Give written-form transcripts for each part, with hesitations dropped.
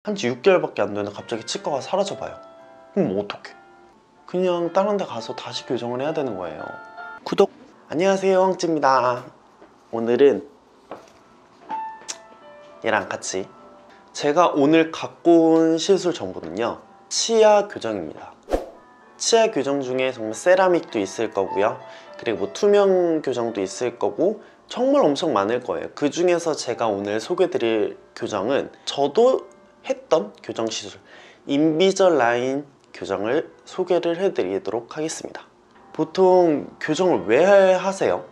한지 6개월밖에 안 됐는데 갑자기 치과가 사라져봐요. 그럼 뭐 어떡해? 그냥 다른 데 가서 다시 교정을 해야 되는 거예요. 구독! 안녕하세요, 황찌입니다. 오늘은 얘랑 같이 제가 오늘 갖고 온 시술 정보는요, 치아 교정입니다. 치아 교정 중에 정말 세라믹도 있을 거고요, 그리고 뭐 투명 교정도 있을 거고 정말 엄청 많을 거예요. 그 중에서 제가 오늘 소개드릴 교정은 저도 했던 교정 시술, 인비절라인 교정을 소개를 해드리도록 하겠습니다. 보통 교정을 왜 하세요?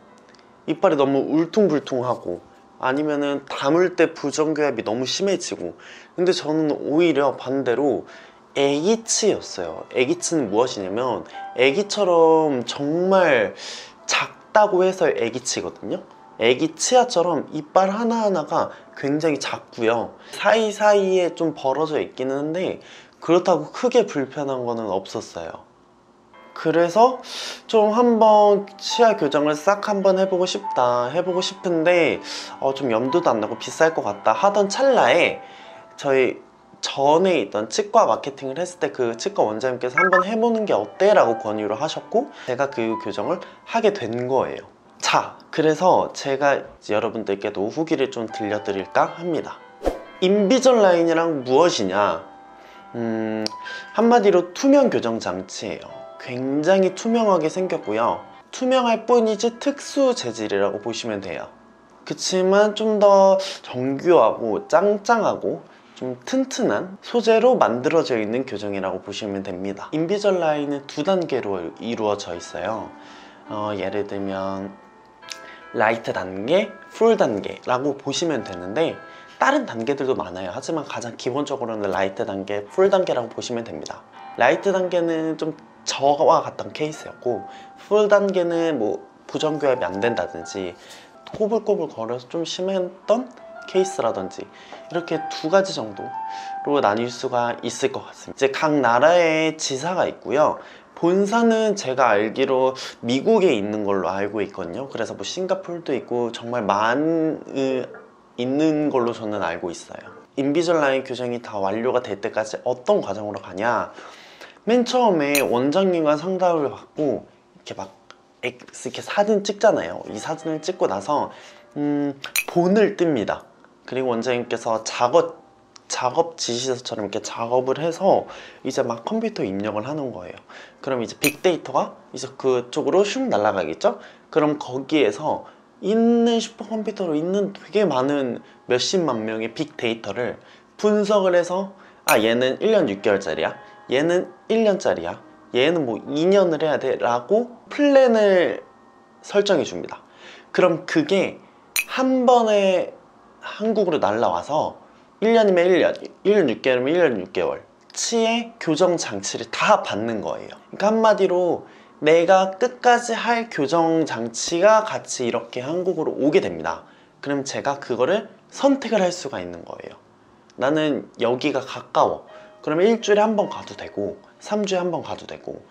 이빨이 너무 울퉁불퉁하고 아니면은 다물 때 부정교합이 너무 심해지고. 근데 저는 오히려 반대로 애기치였어요. 애기치는 무엇이냐면, 애기처럼 정말 작다고 해서 애기치거든요. 애기 치아처럼 이빨 하나하나가 굉장히 작고요, 사이사이에 좀 벌어져 있기는 한데 그렇다고 크게 불편한 거는 없었어요. 그래서 좀 한번 치아 교정을 싹 한번 해보고 싶은데 좀 염두도 안 나고 비쌀 것 같다 하던 찰나에 저희 전에 있던 치과 마케팅을 했을 때 그 치과 원장님께서 한번 해보는 게 어때? 라고 권유를 하셨고 제가 그 교정을 하게 된 거예요. 자, 그래서 제가 여러분들께도 후기를 좀 들려드릴까 합니다. 인비절라인이랑 무엇이냐? 한마디로 투명 교정 장치예요. 굉장히 투명하게 생겼고요, 투명할 뿐이지 특수 재질이라고 보시면 돼요. 그치만 좀 더 정교하고 짱짱하고 좀 튼튼한 소재로 만들어져 있는 교정이라고 보시면 됩니다. 인비절라인은 두 단계로 이루어져 있어요. 예를 들면 라이트 단계, 풀 단계라고 보시면 되는데 다른 단계들도 많아요. 하지만 가장 기본적으로는 라이트 단계, 풀 단계라고 보시면 됩니다. 라이트 단계는 좀 저와 같던 케이스였고, 풀 단계는 뭐 부정교합이 안 된다든지 꼬불꼬불 거려서 좀 심했던 케이스라든지 이렇게 두 가지 정도로 나뉠 수가 있을 것 같습니다. 이제 각 나라의 지사가 있고요. 본사는 제가 알기로 미국에 있는 걸로 알고 있거든요. 그래서 뭐 싱가포르도 있고 정말 많이 있는 걸로 저는 알고 있어요. 인비절라인 교정이 다 완료가 될 때까지 어떤 과정으로 가냐, 맨 처음에 원장님과 상담을 받고 이렇게 막 이렇게 사진 찍잖아요. 이 사진을 찍고 나서 본을 뜹니다. 그리고 원장님께서 작업 지시서처럼 이렇게 작업을 해서 이제 막 컴퓨터 입력을 하는 거예요. 그럼 이제 빅데이터가 이제 그쪽으로 슉 날아가겠죠? 그럼 거기에서 있는 슈퍼컴퓨터로 있는 되게 많은 몇십만 명의 빅데이터를 분석을 해서, 아, 얘는 1년 6개월짜리야, 얘는 1년짜리야, 얘는 뭐 2년을 해야 돼 라고 플랜을 설정해 줍니다. 그럼 그게 한 번에 한국으로 날라와서 1년이면 1년, 1년 6개월이면 1년 6개월 치의 교정 장치를 다 받는 거예요. 그러니까 한마디로 내가 끝까지 할 교정 장치가 같이 이렇게 한국으로 오게 됩니다. 그럼 제가 그거를 선택을 할 수가 있는 거예요. 나는 여기가 가까워. 그러면 일주일에 한 번 가도 되고 3주에 한 번 가도 되고,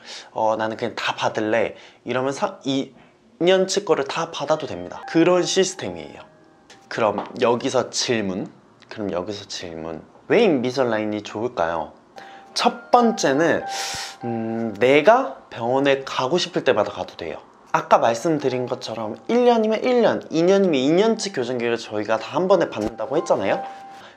나는 그냥 다 받을래 이러면 2년치 거를 다 받아도 됩니다. 그런 시스템이에요. 그럼 여기서 질문. 왜 인비절라인이 좋을까요? 첫 번째는 내가 병원에 가고 싶을 때마다 가도 돼요. 아까 말씀드린 것처럼 1년이면 1년, 2년이면 2년치 교정기를 저희가 다 한 번에 받는다고 했잖아요.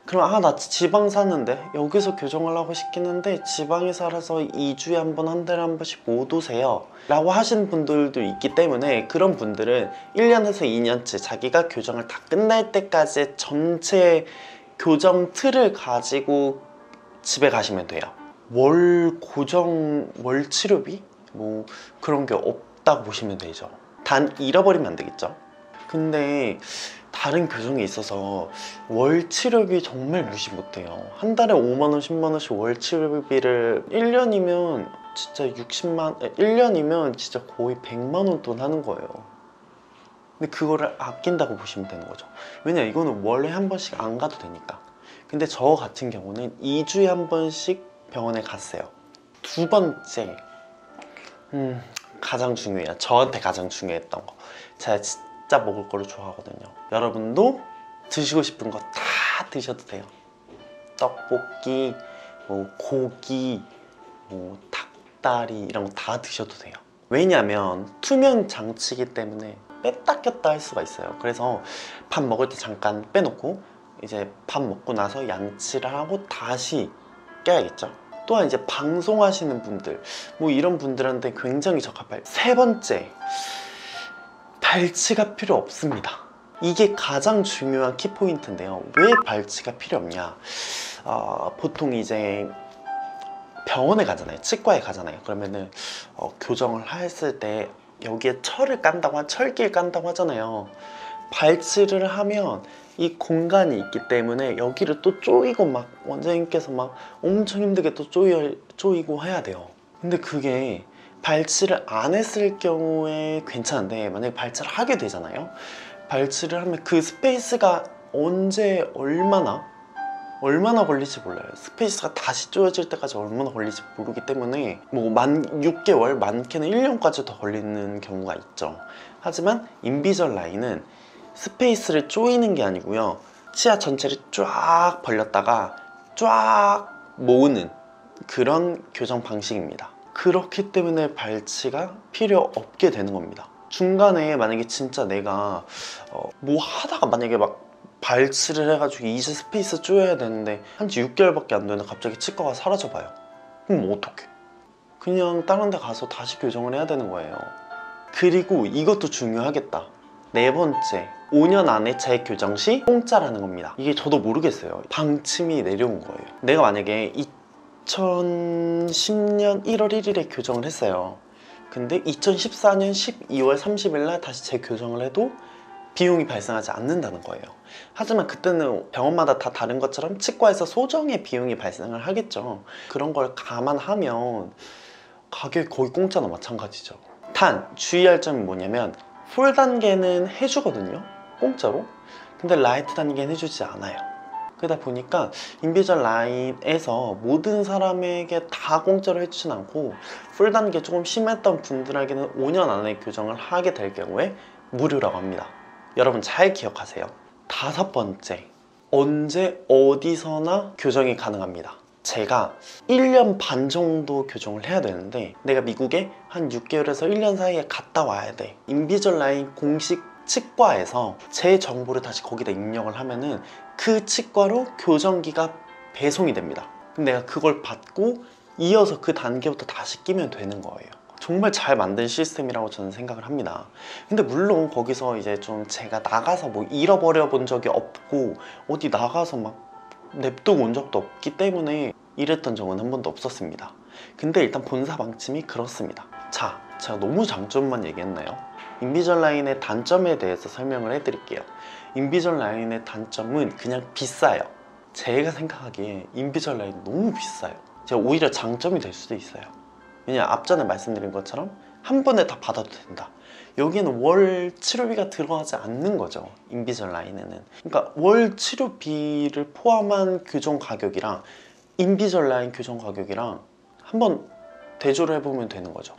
그럼 나 지방 사는데 여기서 교정을 하고 싶긴 한데 지방에 살아서 2주에 한 번, 한 달에 한 번씩 못 오세요 라고 하시는 분들도 있기 때문에, 그런 분들은 1년에서 2년치 자기가 교정을 다 끝날 때까지 전체 교정 틀을 가지고 집에 가시면 돼요. 월 치료비? 뭐 그런 게 없다고 보시면 되죠. 단 잃어버리면 안 되겠죠. 근데 다른 교정에 있어서 월 치료비 정말 무시 못해요. 한 달에 5만원, 10만원씩 월 치료비를 1년이면 진짜 1년이면 진짜 거의 100만원 돈 하는 거예요. 근데 그거를 아낀다고 보시면 되는 거죠. 왜냐, 이거는 월에 한 번씩 안 가도 되니까. 근데 저 같은 경우는 2주에 한 번씩 병원에 갔어요. 두 번째, 가장 중요해요. 저한테 가장 중요했던 거, 제가 진짜 먹을 거를 좋아하거든요. 여러분도 드시고 싶은 거 다 드셔도 돼요. 떡볶이, 뭐 고기, 뭐 닭다리 이런 거 다 드셔도 돼요. 왜냐면 투명 장치이기 때문에 뺐다 꼈다 할 수가 있어요. 그래서 밥 먹을 때 잠깐 빼놓고 이제 밥 먹고 나서 양치를 하고 다시 껴야겠죠. 또한 이제 방송하시는 분들, 뭐 이런 분들한테 굉장히 적합할. 세 번째, 발치가 필요 없습니다. 이게 가장 중요한 키포인트인데요. 왜 발치가 필요 없냐? 보통 이제 병원에 가잖아요. 치과에 가잖아요. 그러면은 교정을 했을 때 여기에 철기를 깐다고 하잖아요. 발치를 하면 이 공간이 있기 때문에 여기를 또 조이고 막 원장님께서 막 엄청 힘들게 또 조이고 해야 돼요. 근데 그게 발치를 안 했을 경우에 괜찮은데 만약에 발치를 하게 되잖아요. 발치를 하면 그 스페이스가 언제 얼마나 걸릴지 몰라요. 스페이스가 다시 조여질 때까지 얼마나 걸릴지 모르기 때문에 뭐 6개월, 많게는 1년까지 더 걸리는 경우가 있죠. 하지만 인비절라인은 스페이스를 조이는 게 아니고요, 치아 전체를 쫙 벌렸다가 쫙 모으는 그런 교정 방식입니다. 그렇기 때문에 발치가 필요 없게 되는 겁니다. 중간에 만약에 진짜 내가 뭐 하다가 만약에 막 발치를 해가지고 이제 스페이스 조여야 되는데 한지 6개월밖에 안 되는데 갑자기 치과가 사라져봐요. 그럼 뭐 어떡해? 그냥 다른 데 가서 다시 교정을 해야 되는 거예요. 그리고 이것도 중요하겠다. 네 번째, 5년 안에 재교정 시 공짜라는 겁니다. 이게 저도 모르겠어요. 방침이 내려온 거예요. 내가 만약에 2010년 1월 1일에 교정을 했어요. 근데 2014년 12월 30일 날 다시 재교정을 해도 비용이 발생하지 않는다는 거예요. 하지만 그때는 병원마다 다 다른 것처럼 치과에서 소정의 비용이 발생을 하겠죠. 그런 걸 감안하면 가격이 거의 공짜나 마찬가지죠. 단 주의할 점이 뭐냐면 풀 단계는 해주거든요, 공짜로. 근데 라이트 단계는 해주지 않아요. 그러다 보니까 인비절라인에서 모든 사람에게 다 공짜로 해주진 않고 풀 단계 조금 심했던 분들에게는 5년 안에 교정을 하게 될 경우에 무료라고 합니다. 여러분 잘 기억하세요. 다섯 번째, 언제 어디서나 교정이 가능합니다. 제가 1년 반 정도 교정을 해야 되는데 내가 미국에 한 6개월에서 1년 사이에 갔다 와야 돼. 인비절라인 공식 치과에서 제 정보를 다시 거기다 입력을 하면은 그 치과로 교정기가 배송이 됩니다. 근데 내가 그걸 받고 이어서 그 단계부터 다시 끼면 되는 거예요. 정말 잘 만든 시스템이라고 저는 생각을 합니다. 근데 물론 거기서 이제 좀 제가 나가서 뭐 잃어버려 본 적이 없고 어디 나가서 막 냅두고 온 적도 없기 때문에 이랬던 적은 한 번도 없었습니다. 근데 일단 본사 방침이 그렇습니다. 자, 제가 너무 장점만 얘기했나요? 인비절라인의 단점에 대해서 설명을 해드릴게요. 인비절라인의 단점은 그냥 비싸요. 제가 생각하기에 인비절라인 너무 비싸요. 제가 오히려 장점이 될 수도 있어요. 왜냐면 앞전에 말씀드린 것처럼 한 번에 다 받아도 된다. 여기는 월 치료비가 들어가지 않는 거죠, 인비절라인에는. 그러니까 월 치료비를 포함한 교정 가격이랑 인비절라인 교정 가격이랑 한번 대조를 해보면 되는 거죠.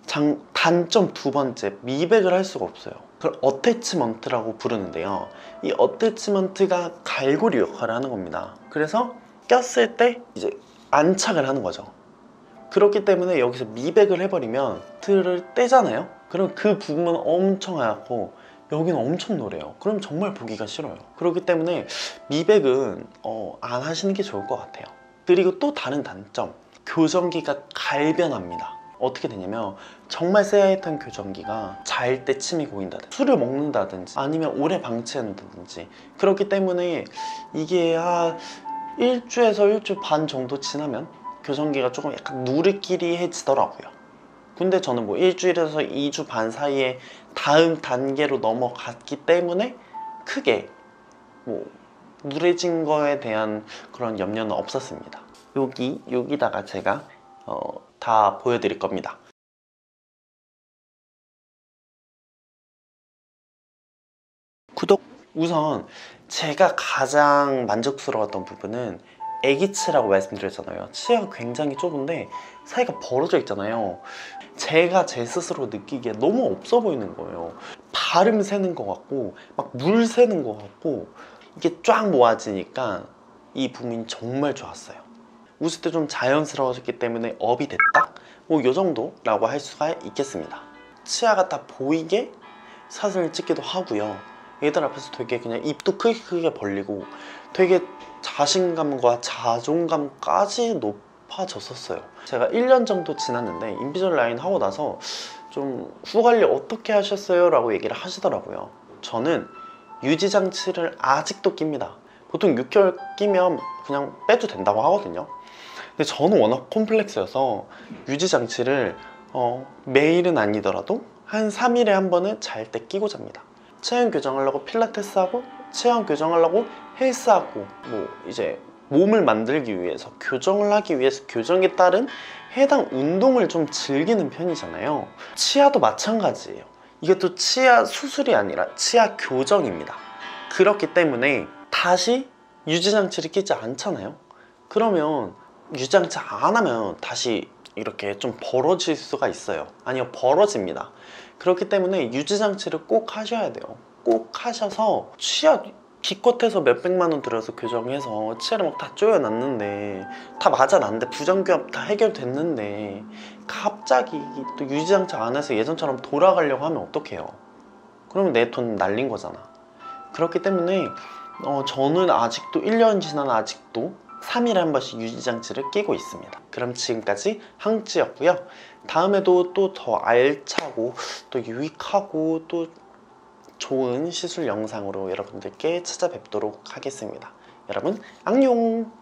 단점 두 번째, 미백을 할 수가 없어요. 그걸 어태치먼트라고 부르는데요, 이 어태치먼트가 갈고리 역할을 하는 겁니다. 그래서 꼈을 때 이제 안착을 하는 거죠. 그렇기 때문에 여기서 미백을 해버리면 틀을 떼잖아요. 그럼 그 부분은 엄청 하얗고 여기는 엄청 노래요. 그럼 정말 보기가 싫어요. 그렇기 때문에 미백은 안 하시는 게 좋을 것 같아요. 그리고 또 다른 단점, 교정기가 갈변합니다. 어떻게 되냐면 정말 새하얗던 교정기가 잘 때 침이 고인다든지 술을 먹는다든지 아니면 오래 방치한다든지, 그렇기 때문에 이게 한 일주에서 일주 반 정도 지나면 교정기가 조금 약간 누르끼리해지더라고요. 근데 저는 뭐 일주일에서 2주 반 사이에 다음 단계로 넘어갔기 때문에 크게 뭐 누래진 거에 대한 그런 염려는 없었습니다. 여기다가 제가 다 보여드릴 겁니다. 구독! 우선 제가 가장 만족스러웠던 부분은 애기치라고 말씀드렸잖아요. 치아가 굉장히 좁은데 사이가 벌어져 있잖아요. 제가 제 스스로 느끼기에 너무 없어 보이는 거예요. 발음 새는 것 같고 막 물 새는 것 같고, 이게 쫙 모아지니까 이 부분이 정말 좋았어요. 웃을 때 좀 자연스러워졌기 때문에 업이 됐다? 뭐 요 정도라고 할 수가 있겠습니다. 치아가 다 보이게 사진을 찍기도 하고요. 얘들 앞에서 되게 그냥 입도 크게 벌리고 되게 자신감과 자존감까지 높아졌었어요. 제가 1년 정도 지났는데 인비졸라인 하고 나서 좀 후관리 어떻게 하셨어요? 라고 얘기를 하시더라고요. 저는 유지장치를 아직도 낍니다. 보통 6개월 끼면 그냥 빼도 된다고 하거든요. 근데 저는 워낙 콤플렉스여서 유지장치를 매일은 아니더라도 한 3일에 한 번은 잘 때 끼고 잡니다. 체형 교정하려고 필라테스하고 체형 교정하려고 헬스하고 뭐 이제 몸을 만들기 위해서 교정을 하기 위해서 교정에 따른 해당 운동을 좀 즐기는 편이잖아요. 치아도 마찬가지예요. 이것도 치아 수술이 아니라 치아 교정입니다. 그렇기 때문에 다시 유지장치를 끼지 않잖아요. 그러면 유지장치 안 하면 다시 이렇게 좀 벌어질 수가 있어요. 아니요, 벌어집니다. 그렇기 때문에 유지장치를 꼭 하셔야 돼요. 꼭 하셔서 치아 기껏해서 몇백만 원 들여서 교정해서 치아를 막 다 조여놨는데 다 맞아놨는데 부정교합 다 해결됐는데 갑자기 또 유지장치 안 해서 예전처럼 돌아가려고 하면 어떡해요? 그러면 내 돈 날린 거잖아. 그렇기 때문에 저는 아직도 1년 지난 아직도 3일에 한 번씩 유지장치를 끼고 있습니다. 그럼 지금까지 항찌였고요. 다음에도 또 더 알차고 또 유익하고 또 좋은 시술 영상으로 여러분들께 찾아뵙도록 하겠습니다. 여러분 안녕!